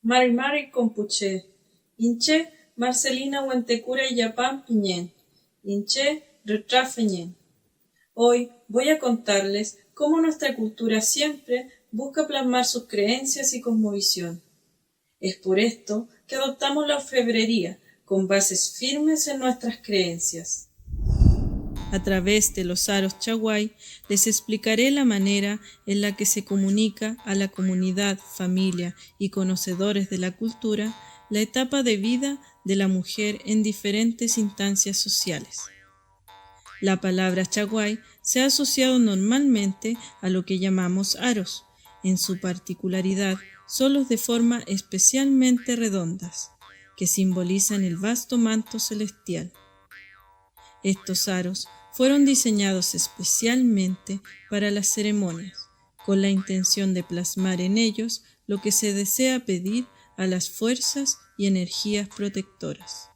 Mari Mari Compuche, Inche Marcelina Huentecura y Yapán Piñén, Inche Retrafeñén. Hoy voy a contarles cómo nuestra cultura siempre busca plasmar sus creencias y cosmovisión. Es por esto que adoptamos la orfebrería con bases firmes en nuestras creencias. A través de los aros chaguay les explicaré la manera en la que se comunica a la comunidad, familia y conocedores de la cultura la etapa de vida de la mujer en diferentes instancias sociales. La palabra chaguay se ha asociado normalmente a lo que llamamos aros. En su particularidad, son los de forma especialmente redondas, que simbolizan el vasto manto celestial. Estos aros fueron diseñados especialmente para las ceremonias, con la intención de plasmar en ellos lo que se desea pedir a las fuerzas y energías protectoras.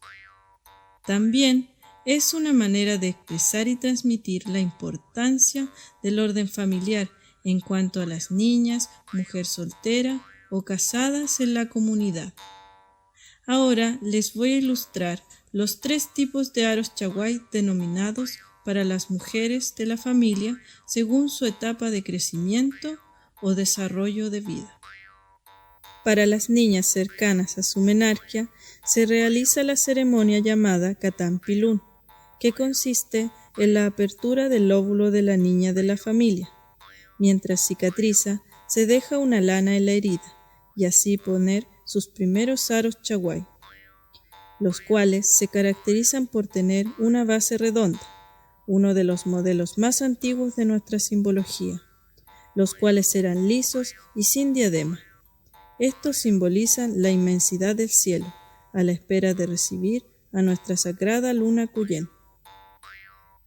También es una manera de expresar y transmitir la importancia del orden familiar en cuanto a las niñas, mujer soltera o casadas en la comunidad. Ahora les voy a ilustrar los 3 tipos de aros chaguay denominados para las mujeres de la familia según su etapa de crecimiento o desarrollo de vida. Para las niñas cercanas a su menarquia se realiza la ceremonia llamada Catampilún, que consiste en la apertura del óvulo de la niña de la familia. Mientras cicatriza, se deja una lana en la herida y así poner sus primeros aros chaguay, los cuales se caracterizan por tener una base redonda, uno de los modelos más antiguos de nuestra simbología, los cuales eran lisos y sin diadema. Estos simbolizan la inmensidad del cielo, a la espera de recibir a nuestra sagrada luna Cuyén.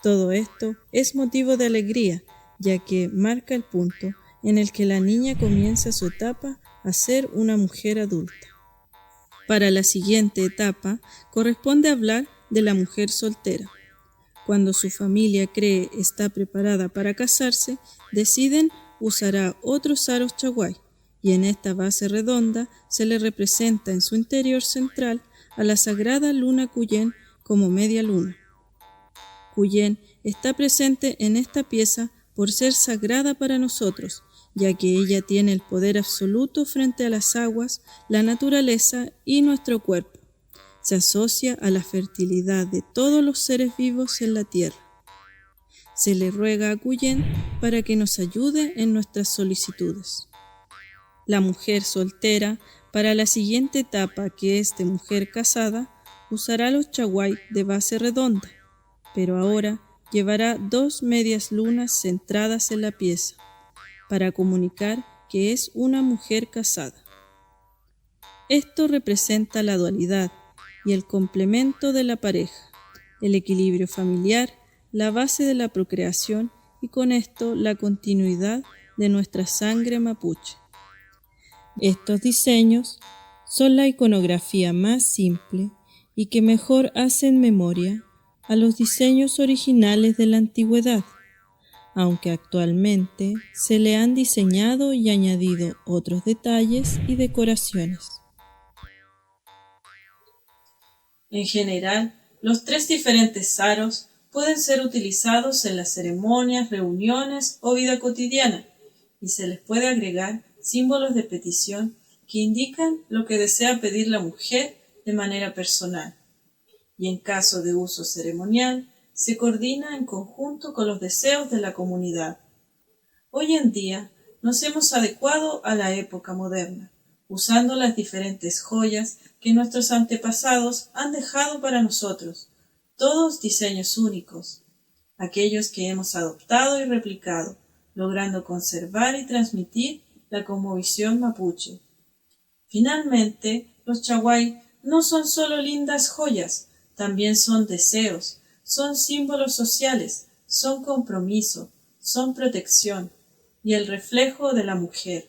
Todo esto es motivo de alegría, ya que marca el punto en el que la niña comienza su etapa a ser una mujer adulta. Para la siguiente etapa corresponde hablar de la mujer soltera. Cuando su familia cree está preparada para casarse, deciden usará otros aros chaguay y en esta base redonda se le representa en su interior central a la sagrada luna Cuyén como media luna. Cuyén está presente en esta pieza por ser sagrada para nosotros, ya que ella tiene el poder absoluto frente a las aguas, la naturaleza y nuestro cuerpo. Se asocia a la fertilidad de todos los seres vivos en la tierra. Se le ruega a Cuyén para que nos ayude en nuestras solicitudes. La mujer soltera, para la siguiente etapa que es de mujer casada, usará los chaguay de base redonda, pero ahora llevará 2 medias lunas centradas en la pieza, para comunicar que es una mujer casada. Esto representa la dualidad y el complemento de la pareja, el equilibrio familiar, la base de la procreación y con esto la continuidad de nuestra sangre mapuche. Estos diseños son la iconografía más simple y que mejor hacen memoria a los diseños originales de la antigüedad, aunque actualmente se le han diseñado y añadido otros detalles y decoraciones. En general, los 3 diferentes aros pueden ser utilizados en las ceremonias, reuniones o vida cotidiana, y se les puede agregar símbolos de petición que indican lo que desea pedir la mujer de manera personal. Y en caso de uso ceremonial, se coordina en conjunto con los deseos de la comunidad. Hoy en día nos hemos adecuado a la época moderna, usando las diferentes joyas que nuestros antepasados han dejado para nosotros, todos diseños únicos, aquellos que hemos adoptado y replicado, logrando conservar y transmitir la cosmovisión mapuche. Finalmente, los chaguay no son solo lindas joyas, también son deseos, son símbolos sociales, son compromiso, son protección y el reflejo de la mujer,